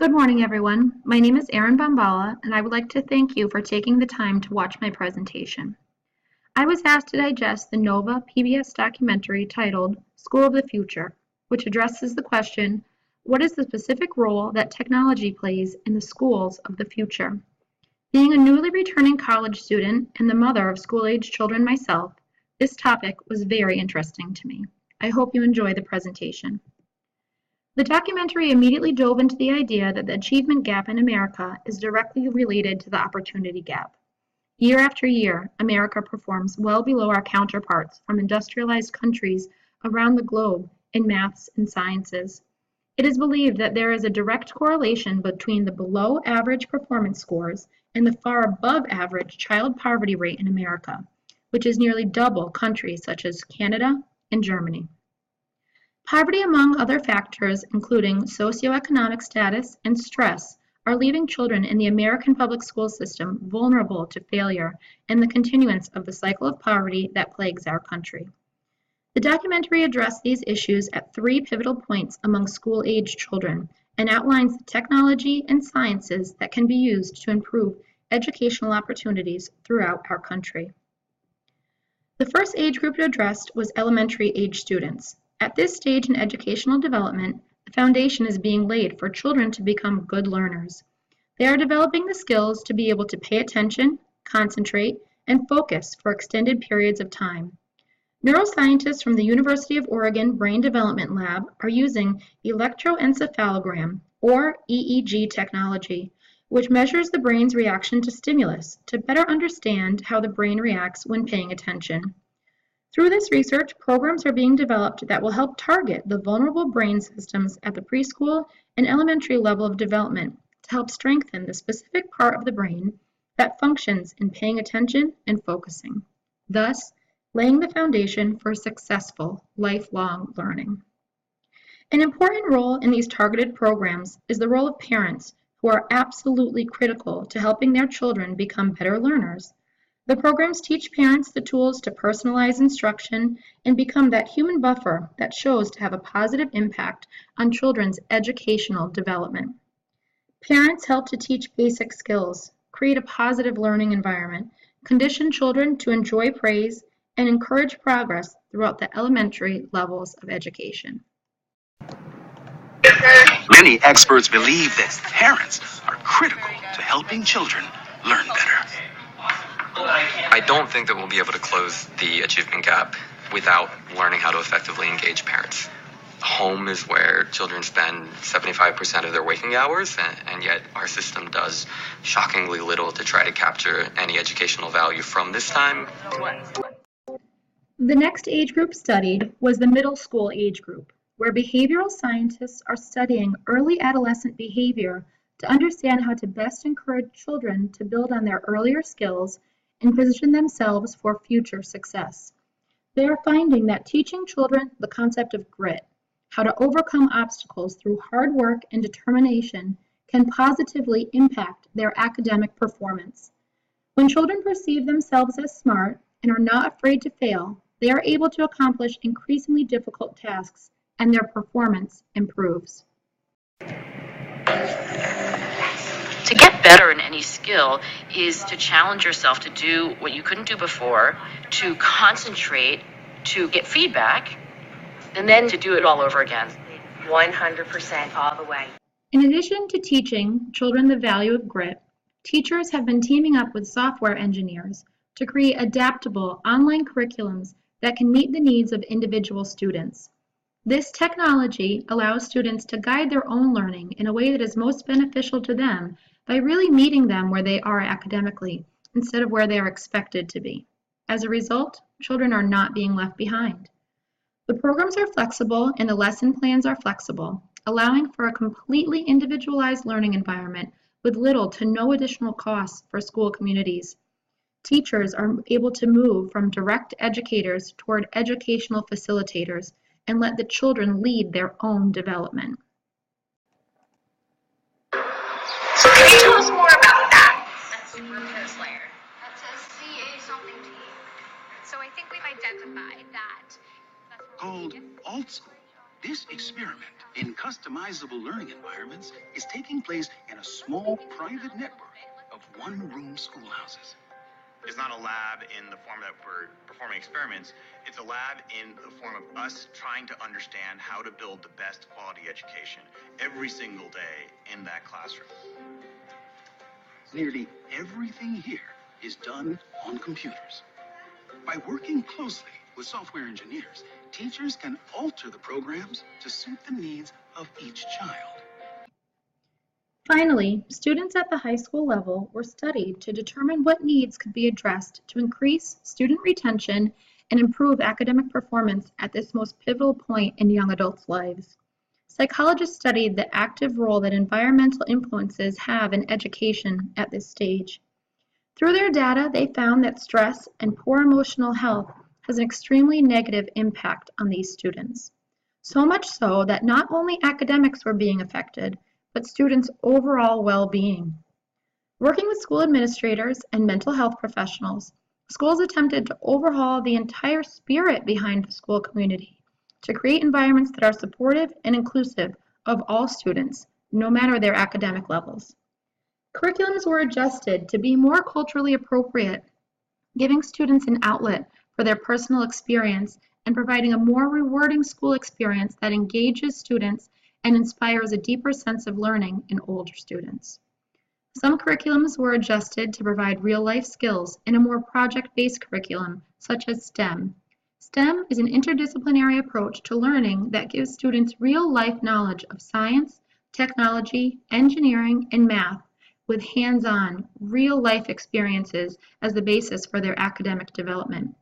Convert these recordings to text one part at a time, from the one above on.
Good morning, everyone. My name is Erin Bombala, and I would like to thank you for taking the time to watch my presentation. I was asked to digest the NOVA PBS documentary titled School of the Future, which addresses the question, what is the specific role that technology plays in the schools of the future? Being a newly returning college student and the mother of school-age children myself, this topic was very interesting to me. I hope you enjoy the presentation. The documentary immediately dove into the idea that the achievement gap in America is directly related to the opportunity gap. Year after year, America performs well below our counterparts from industrialized countries around the globe in maths and sciences. It is believed that there is a direct correlation between the below average performance scores and the far above average child poverty rate in America, which is nearly double countries such as Canada and Germany. Poverty, among other factors, including socioeconomic status and stress, are leaving children in the American public school system vulnerable to failure and the continuance of the cycle of poverty that plagues our country. The documentary addressed these issues at three pivotal points among school-age children and outlines the technology and sciences that can be used to improve educational opportunities throughout our country. The first age group addressed was elementary age students. At this stage in educational development, the foundation is being laid for children to become good learners. They are developing the skills to be able to pay attention, concentrate, and focus for extended periods of time. Neuroscientists from the University of Oregon Brain Development Lab are using electroencephalogram, or EEG technology, which measures the brain's reaction to stimulus to better understand how the brain reacts when paying attention. Through this research, programs are being developed that will help target the vulnerable brain systems at the preschool and elementary level of development to help strengthen the specific part of the brain that functions in paying attention and focusing, thus laying the foundation for successful lifelong learning. An important role in these targeted programs is the role of parents who are absolutely critical to helping their children become better learners. The programs teach parents the tools to personalize instruction and become that human buffer that shows to have a positive impact on children's educational development. Parents help to teach basic skills, create a positive learning environment, condition children to enjoy praise, and encourage progress throughout the elementary levels of education. Many experts believe that parents are critical to helping children learn better. I don't think that we'll be able to close the achievement gap without learning how to effectively engage parents. Home is where children spend 75% of their waking hours, and yet our system does shockingly little to try to capture any educational value from this time. The next age group studied was the middle school age group, where behavioral scientists are studying early adolescent behavior to understand how to best encourage children to build on their earlier skills and position themselves for future success. They are finding that teaching children the concept of grit, how to overcome obstacles through hard work and determination, can positively impact their academic performance. When children perceive themselves as smart and are not afraid to fail, they are able to accomplish increasingly difficult tasks and their performance improves. To get better in any skill is to challenge yourself to do what you couldn't do before, to concentrate, to get feedback, and then to do it all over again. 100% all the way. In addition to teaching children the value of grit, teachers have been teaming up with software engineers to create adaptable online curriculums that can meet the needs of individual students. This technology allows students to guide their own learning in a way that is most beneficial to them by really meeting them where they are academically instead of where they are expected to be. As a result, children are not being left behind. The programs are flexible and the lesson plans are flexible, allowing for a completely individualized learning environment with little to no additional costs for school communities. Teachers are able to move from direct educators toward educational facilitators and let the children lead their own development. So can you tell us more about that? That's root layer. That says CA something T. So I think we've identified that. Called alt This experiment in customizable learning environments is taking place in a small private network of one-room schoolhouses. It's not a lab in the form that we're performing experiments. It's a lab in the form of us trying to understand how to build the best quality education every single day in that classroom. Nearly everything here is done on computers. By working closely with software engineers, teachers can alter the programs to suit the needs of each child. Finally, students at the high school level were studied to determine what needs could be addressed to increase student retention and improve academic performance at this most pivotal point in young adults' lives. Psychologists studied the active role that environmental influences have in education at this stage. Through their data, they found that stress and poor emotional health has an extremely negative impact on these students. So much so that not only academics were being affected, but students' overall well-being. Working with school administrators and mental health professionals, schools attempted to overhaul the entire spirit behind the school community to create environments that are supportive and inclusive of all students, no matter their academic levels. Curriculums were adjusted to be more culturally appropriate, giving students an outlet for their personal experience and providing a more rewarding school experience that engages students and inspires a deeper sense of learning in older students. Some curriculums were adjusted to provide real-life skills in a more project-based curriculum, such as STEM. STEM is an interdisciplinary approach to learning that gives students real-life knowledge of science, technology, engineering, and math, with hands-on, real-life experiences as the basis for their academic development.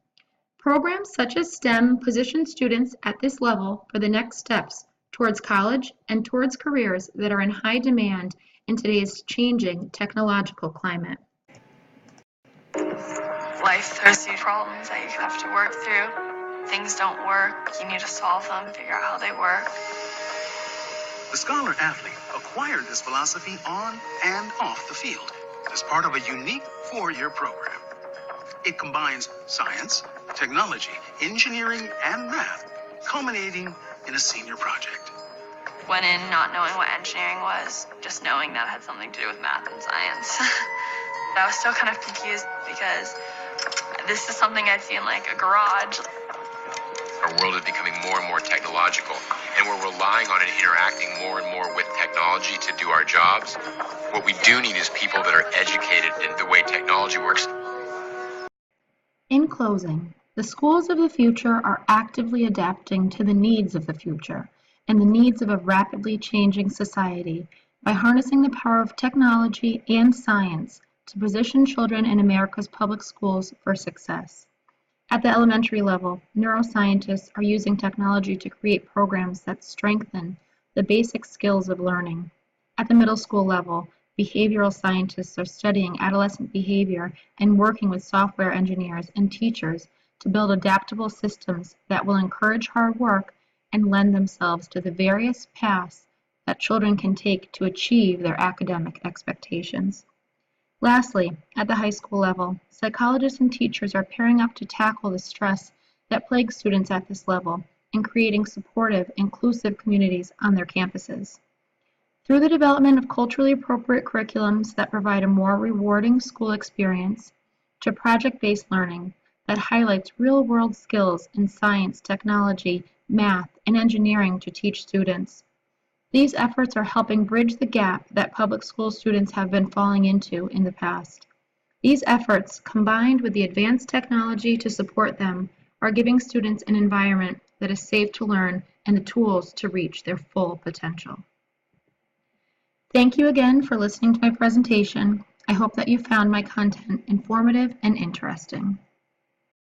Programs such as STEM position students at this level for the next steps towards college and towards careers that are in high demand in today's changing technological climate. Life throws you problems that you have to work through. Things don't work, you need to solve them, figure out how they work. The scholar athlete acquired this philosophy on and off the field as part of a unique 4-year program. It combines science, technology, engineering, and math, culminating in a senior project. Went in not knowing what engineering was, just knowing that it had something to do with math and science. I was still kind of confused because this is something I'd see in like a garage. Our world is becoming more and more technological, and we're relying on and interacting more and more with technology to do our jobs. What we do need is people that are educated in the way technology works. In closing, the schools of the future are actively adapting to the needs of the future and the needs of a rapidly changing society by harnessing the power of technology and science to position children in America's public schools for success. At the elementary level, neuroscientists are using technology to create programs that strengthen the basic skills of learning. At the middle school level, behavioral scientists are studying adolescent behavior and working with software engineers and teachers to build adaptable systems that will encourage hard work and lend themselves to the various paths that children can take to achieve their academic expectations. Lastly, at the high school level, psychologists and teachers are pairing up to tackle the stress that plagues students at this level and creating supportive, inclusive communities on their campuses. Through the development of culturally appropriate curriculums that provide a more rewarding school experience, to project-based learning that highlights real-world skills in science, technology, math, and engineering to teach students. These efforts are helping bridge the gap that public school students have been falling into in the past. These efforts, combined with the advanced technology to support them, are giving students an environment that is safe to learn and the tools to reach their full potential. Thank you again for listening to my presentation. I hope that you found my content informative and interesting.